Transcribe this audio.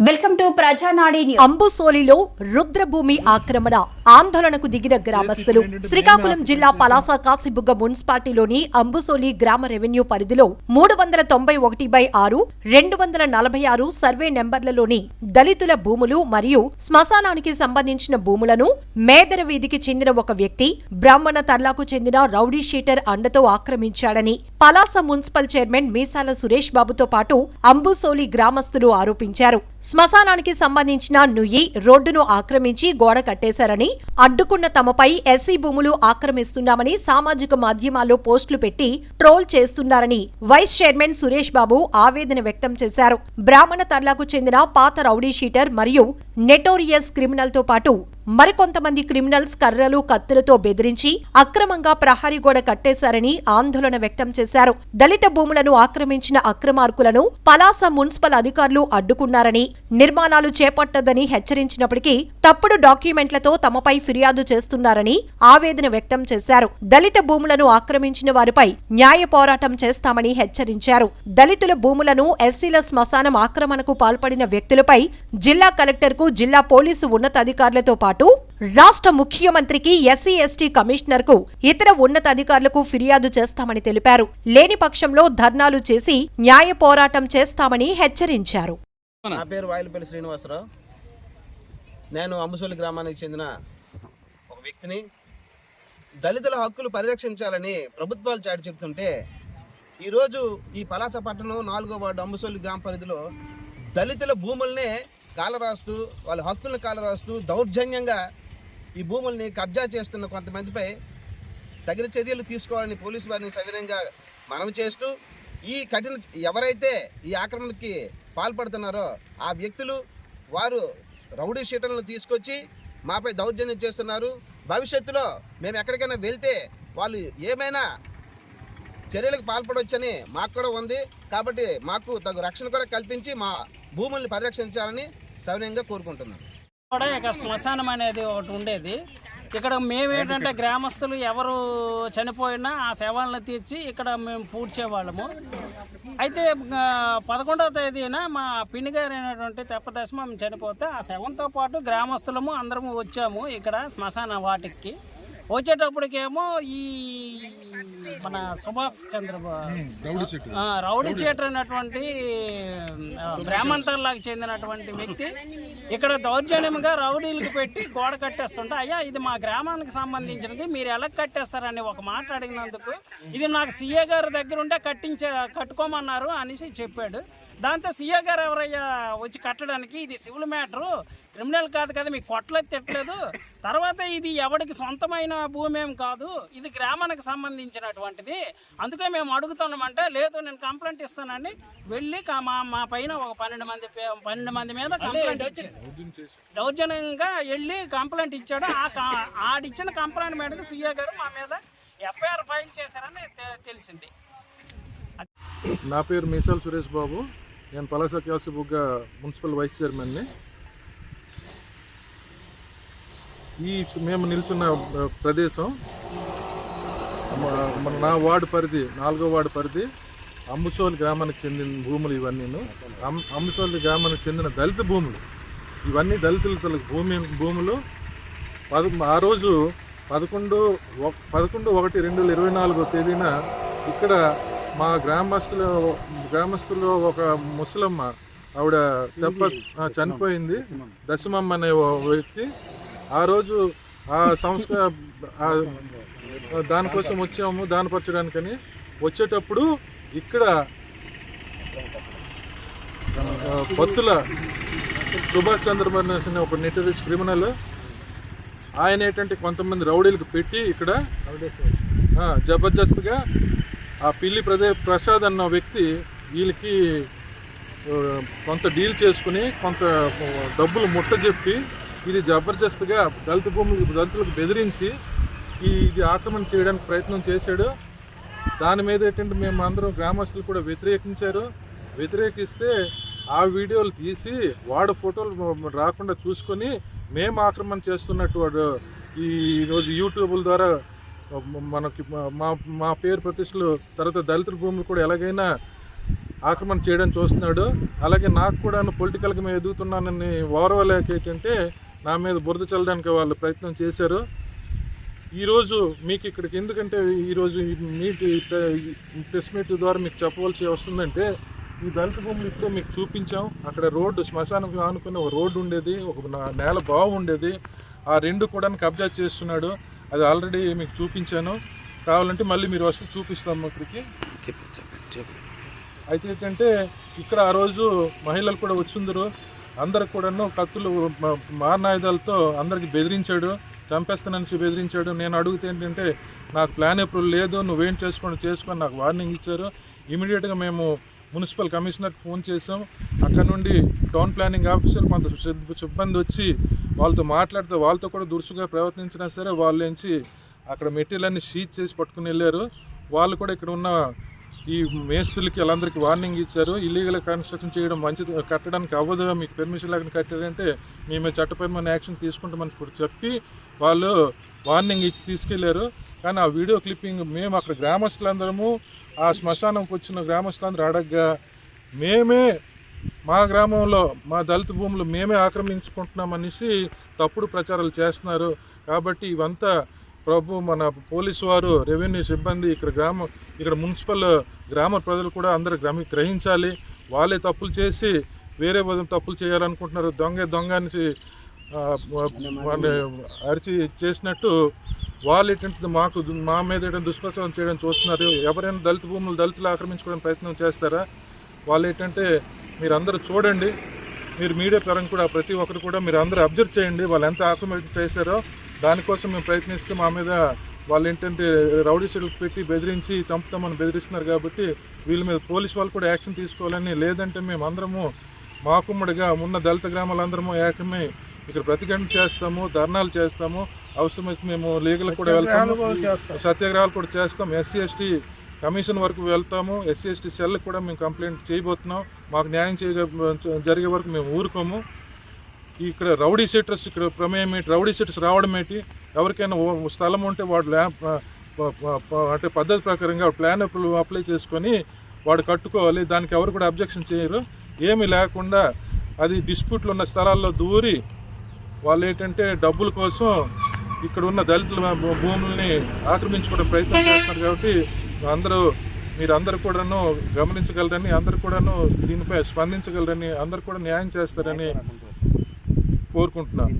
Welcome to Prajanadi news. అంబుసోలిలో రుద్రభూమి ఆక్రమణ ఆందోళనకు దిగిన గ్రామస్తులు. శ్రీకాకుళం జిల్లా పలాస కాశీబుగ్గ మున్సిపాలిటీలోని అంబుసోలి గ్రామ రెవెన్యూ పరిధిలో 391/6, 246 సర్వే నెంబర్లలోని దళితుల భూములు మరియు శ్మశానానికి సంబంధించిన భూములను మేదర వీధికి చెందిన ఒక వ్యక్తి బ్రాహ్మణ తర్లాకు చెందిన రౌడీ షీటర్ అండతో ఆక్రమించాడని పలాస మున్సిపల్ చైర్మన్ మీసాల సురేష్ బాబుతో పాటు అంబుసోలి గ్రామస్తులు ఆరోపించారు. శ్మశానానికి సంబంధించిన నుయ్యి రోడ్డును ఆక్రమించి గోడ కట్టేశారని, అడ్డుకున్న తమపై ఎస్సీ భూములు ఆక్రమిస్తున్నామని సామాజిక మాధ్యమాల్లో పోస్టులు పెట్టి ట్రోల్ చేస్తున్నారని వైస్ చైర్మన్ సురేష్ బాబు ఆవేదన వ్యక్తం చేశారు. బ్రాహ్మణ తర్లాకు చెందిన పాత రౌడీ షీటర్ మరియు నెటోరియస్ క్రిమినల్ తో పాటు మరికొంతమంది క్రిమినల్స్ కర్రలు కత్తులతో బెదిరించి అక్రమంగా ప్రహరీ గోడ కట్టేశారని ఆందోళన వ్యక్తం చేశారు. దళిత భూములను ఆక్రమించిన అక్రమార్కులను పలాస మున్సిపల్ అధికారులు అడ్డుకున్నారని, నిర్మాణాలు చేపట్టదని హెచ్చరించినప్పటికీ తప్పుడు డాక్యుమెంట్లతో తమపై ఫిర్యాదు చేస్తున్నారని ఆవేదన వ్యక్తం చేశారు. దళిత భూములను ఆక్రమించిన వారిపై న్యాయ పోరాటం చేస్తామని హెచ్చరించారు. దళితుల భూములను ఎస్సీల శ్మశానం ఆక్రమణకు పాల్పడిన వ్యక్తులపై జిల్లా కలెక్టర్కు, జిల్లా పోలీసు ఉన్నతాధికారులతో పాటు రాష్ట్ర ముఖ్యమంత్రికి, ఎస్సీ ఎస్టీ కమిషనర్ కు, ఇతర ఉన్నతాధికారులకు ఫిర్యాదు చేస్తామని తెలిపారు. లేని పక్షంలో ధర్నాలు చేసి న్యాయ పోరాటం చేస్తామని హెచ్చరించారు. నా పేరు వాయిలపల్లి శ్రీనివాసరావు. నేను అంబుసోలి గ్రామానికి చెందిన ఒక వ్యక్తిని. దళితుల హక్కులు పరిరక్షించాలని ప్రభుత్వాలు చాటి చెప్తుంటే ఈరోజు ఈ పలాస పట్టణం 4వ వార్డు అంబుసోలి గ్రామ పరిధిలో దళితుల భూముల్నే కాలరాస్తూ, వాళ్ళ హక్కులను కాలరాస్తూ దౌర్జన్యంగా ఈ భూముల్ని కబ్జా చేస్తున్న కొంతమందిపై తగిన చర్యలు తీసుకోవాలని పోలీసు వారిని సవినయంగా మనవి చేస్తూ, ఈ ఎవరైతే ఈ ఆక్రమణకి పాల్పడుతున్నారో ఆ వ్యక్తులు వారు రౌడీ షీటర్లను తీసుకొచ్చి మాపై దౌర్జన్యం చేస్తున్నారు. భవిష్యత్తులో మేము ఎక్కడికైనా వెళ్తే వాళ్ళు ఏమైనా చర్యలకు పాల్పడవచ్చని మాకు కూడా ఉంది. కాబట్టి మాకు తగు రక్షణ కూడా కల్పించి మా భూముల్ని పరిరక్షించాలని సవినయంగా కోరుకుంటున్నాం. కూడా ఇక శ్మశానం అనేది ఒకటి ఉండేది. ఇక్కడ మేమేంటంటే గ్రామస్తులు ఎవరు చనిపోయినా ఆ శవాలను తీర్చి ఇక్కడ మేము పూడ్చేవాళ్ళము. అయితే 11వ తేదీన మా పిన్ని గారు అయినటువంటి తెప్పదశమ చనిపోతే ఆ శవంతో పాటు గ్రామస్తులము అందరము వచ్చాము ఇక్కడ శ్మశాన వాటికి. వచ్చేటప్పటికేమో ఈ మన సుభాష్ రౌడీ షీటర్ అనేటువంటి బ్రాహ్మణతర్లాగా చెందినటువంటి వ్యక్తి ఇక్కడ దౌర్జన్యంగా రౌడీలకు పెట్టి గోడ కట్టేస్తుంటే, అయ్యా ఇది మా గ్రామానికి సంబంధించినది, మీరు ఎలా కట్టేస్తారని ఒక మాట అడిగినందుకు ఇది నాకు సీఏ గారి దగ్గర ఉంటే కట్టుకోమన్నారు అనేసి చెప్పాడు. దాంతో సీఏ గారు ఎవరయ్యా వచ్చి కట్టడానికి, ఇది సివిల్ మ్యాటరు, క్రిమినల్ కాదు కదా, మీకు కొట్టలేదు తిట్టలేదు, తర్వాత ఇది ఎవరికి సొంతమైన భూమి ఏం కాదు, ఇది గ్రామానికి సంబంధించినటువంటిది, అందుకే మేము అడుగుతున్నామంటే లేదు నేను కంప్లైంట్ ఇస్తానని వెళ్ళి మా పైన ఒక 12 మంది మీద కంప్లైంట్ ఇచ్చాడు. దౌర్జన్యంగా వెళ్ళి కంప్లైంట్ ఇచ్చాడు. ఆడిచ్చిన కంప్లైంట్ మేరకు సీఏ గారు మా మీద ఎఫ్ఐఆర్ ఫైల్ చేశారని తెలిసింది. నా పేరు మీసాల సురేష్ బాబు. నేను పలాస కాశీబుగ్గ మున్సిపల్ వైస్ చైర్మన్ని. ఈ మేము నిల్చున్న ప్రదేశం నా వార్డు పరిధి 4వ వార్డు పరిధి అంబుసోలి గ్రామానికి చెందిన భూములు ఇవన్నీ. అంబుసోలి గ్రామానికి చెందిన దళిత భూములు ఇవన్నీ. దళితుల భూములు ఆ రోజు 11/1/2024 తేదీన ఇక్కడ మా గ్రామస్తులు ఒక ముసలమ్మ ఆవిడ చనిపోయింది. దశమమ్మ అనే వ్యక్తి. ఆ రోజు ఆ దానికోసం వచ్చాము, దానపరచడానికని. వచ్చేటప్పుడు ఇక్కడ భక్తుల సుభాష్ చంద్రబోస్ అనే ఒక నెటోరియస్ క్రిమినల్ ఆయన ఏంటంటే కొంతమంది రౌడీలకు పెట్టి ఇక్కడ జబర్దస్త్గా ఆ పిల్లి ప్రసాద్ అన్న వ్యక్తి వీళ్ళకి కొంత డీల్ చేసుకుని కొంత డబ్బులు ముట్టజెప్పి ఇది జబర్దస్త్గా దళితులకు బెదిరించి ఇది ఆక్రమణ చేయడానికి ప్రయత్నం చేశాడు. దాని మీద ఏంటంటే మేము అందరం గ్రామస్తులు కూడా వ్యతిరేకిస్తే ఆ వీడియోలు తీసి వాడు ఫోటోలు రాకుండా చూసుకొని మేము ఆక్రమణ చేస్తున్నట్టు వాడు ఈరోజు యూట్యూబ్ల ద్వారా మనకి మా పేరు ప్రతిష్టలు, తర్వాత దళితుల భూములు కూడా ఎలాగైనా ఆక్రమణ చేయడం చూస్తున్నాడు. అలాగే నాకు కూడా పొలిటికల్గా మేము ఎదుగుతున్నానని ఓర్వలేక ఏంటంటే నా మీద బురద చల్లడానికి వాళ్ళు ప్రయత్నం చేశారు. ఈరోజు మీకు ఇక్కడికి ఎందుకంటే ఈరోజు ప్రెస్ మీట్ ద్వారా మీకు చెప్పవలసి వస్తుందంటే ఈ దళిత భూములు ఇప్పుడు మీకు చూపించాం. అక్కడ రోడ్డు శ్మశానం ఆనుకుని ఒక రోడ్డు ఉండేది, ఒక నేల బావు ఉండేది. ఆ రెండు కూడా కబ్జా చేస్తున్నాడు. అది ఆల్రెడీ మీకు చూపించాను. కావాలంటే మళ్ళీ మీరు వస్తే చూపిస్తాము ఇక్కడికి. అయితే ఏంటంటే ఇక్కడ ఆ రోజు మహిళలు కూడా వచ్చిందరు. అందరికి కూడాను కత్తులు మారణాయుధాలతో అందరికి బెదిరించాడు, చంపేస్తానని బెదిరించాడు. నేను అడిగితే ఏంటంటే నాకు ప్లాన్ అప్రూవల్ లేదు, నువ్వేం చేసుకొని నాకు వార్నింగ్ ఇచ్చారు. ఇమీడియట్గా మేము మున్సిపల్ కమిషనర్కి ఫోన్ చేసాం. అక్కడ నుండి టౌన్ ప్లానింగ్ ఆఫీసర్ కొంత సిబ్బంది వచ్చి వాళ్ళతో మాట్లాడితే వాళ్ళతో కూడా దురుసుగా ప్రవర్తించినా సరే వాళ్ళు నుంచి అక్కడ మెటీరియల్ అన్ని సీజ్ చేసి పట్టుకుని వెళ్ళారు. వాళ్ళు కూడా ఇక్కడ ఉన్న ఈ మేస్త్రులకి వాళ్ళందరికీ వార్నింగ్ ఇచ్చారు. ఇల్లీగల్ కన్స్ట్రక్షన్ చేయడం మంచిది, కట్టడానికి అవ్వదు, మీకు పెర్మిషన్ లేకుండా కట్టారంటే మేము చట్టపరమైన యాక్షన్ తీసుకుంటామని కూడా చెప్పి వాళ్ళు వార్నింగ్ ఇచ్చి తీసుకెళ్లారు. కానీ ఆ వీడియో క్లిప్పింగ్ మేము అక్కడ గ్రామస్తులందరము ఆ శ్మశానంకి వచ్చిన గ్రామస్తులందరూ అడగ్గా మేమే మా గ్రామంలో మా దళిత భూములు మేమే ఆక్రమించుకుంటున్నామనేసి తప్పుడు ప్రచారాలు చేస్తున్నారు. కాబట్టి ఇవంతా మన పోలీసు వారు, రెవెన్యూ సిబ్బంది, ఇక్కడ మున్సిపల్ గ్రామ ప్రజలు కూడా అందరూ గ్రహించాలి. వాళ్ళే తప్పులు చేసి వేరే తప్పులు చేయాలనుకుంటున్నారు. దొంగ అని అరిచి చేసినట్టు వాళ్ళు ఏంటంటే మా మీద ఏంటంటే దుష్ప్రచారం చేయడం చూస్తున్నారు. ఎవరైనా దళిత భూములు దళితులు ఆక్రమించుకోవడానికి ప్రయత్నం చేస్తారా? వాళ్ళు ఏంటంటే మీరు అందరూ చూడండి, మీరు మీడియా పరంగా కూడా ప్రతి ఒక్కరు కూడా మీరు అందరూ అబ్జర్వ్ చేయండి వాళ్ళు ఎంత ఆక్రమణ చేశారో. దానికోసం మేము ప్రయత్నిస్తే మా మీద వాళ్ళు ఏంటంటే రౌడీ షీట్లు పెట్టి బెదిరించి చంపుతామని బెదిరిస్తున్నారు. కాబట్టి వీళ్ళ మీద పోలీసు వాళ్ళు కూడా యాక్షన్ తీసుకోవాలని, లేదంటే మేము అందరము మాకుమ్మడిగా ఉన్న దళిత గ్రామాలందరము ఏకమై ఇక్కడ ప్రతిఘటన చేస్తాము, ధర్నాలు చేస్తాము, అవసరమైతే మేము లీగల్ కూడా వెళ్తాము, సత్యాగ్రహాలు కూడా చేస్తాం. ఎస్సీ ఎస్టీ కమిషన్ వరకు వెళ్తాము. ఎస్సీ ఎస్టీ సెల్ కూడా మేము కంప్లైంట్ చేయబోతున్నాం. మాకు న్యాయం జరిగే వరకు మేము ఊరుకోము. ఇక్కడ రౌడీ షీటర్స్ ఇక్కడ ప్రమేయం ఏంటి, రౌడీ షీటర్స్ రావడం ఏంటి? ఎవరికైనా స్థలం ఉంటే వాడు అంటే పద్ధతి ప్రకారంగా ప్లాన్ అప్లై చేసుకొని వాడు కట్టుకోవాలి. దానికి ఎవరు కూడా అబ్జెక్షన్ చేయరు. ఏమీ లేకుండా అది డిస్ప్యూట్లు ఉన్న స్థలాల్లో దూరి వాళ్ళు ఏంటంటే డబ్బుల కోసం ఇక్కడ ఉన్న దళితుల భూముల్ని ఆక్రమించుకోవడం ప్రయత్నం చేస్తున్నారు. కాబట్టి మీరందరూ కూడాను గమనించగలరని, అందరూ కూడాను దీనిపై స్పందించగలరని, అందరూ కూడా న్యాయం చేస్తారని కోరుకుంటున్నాను.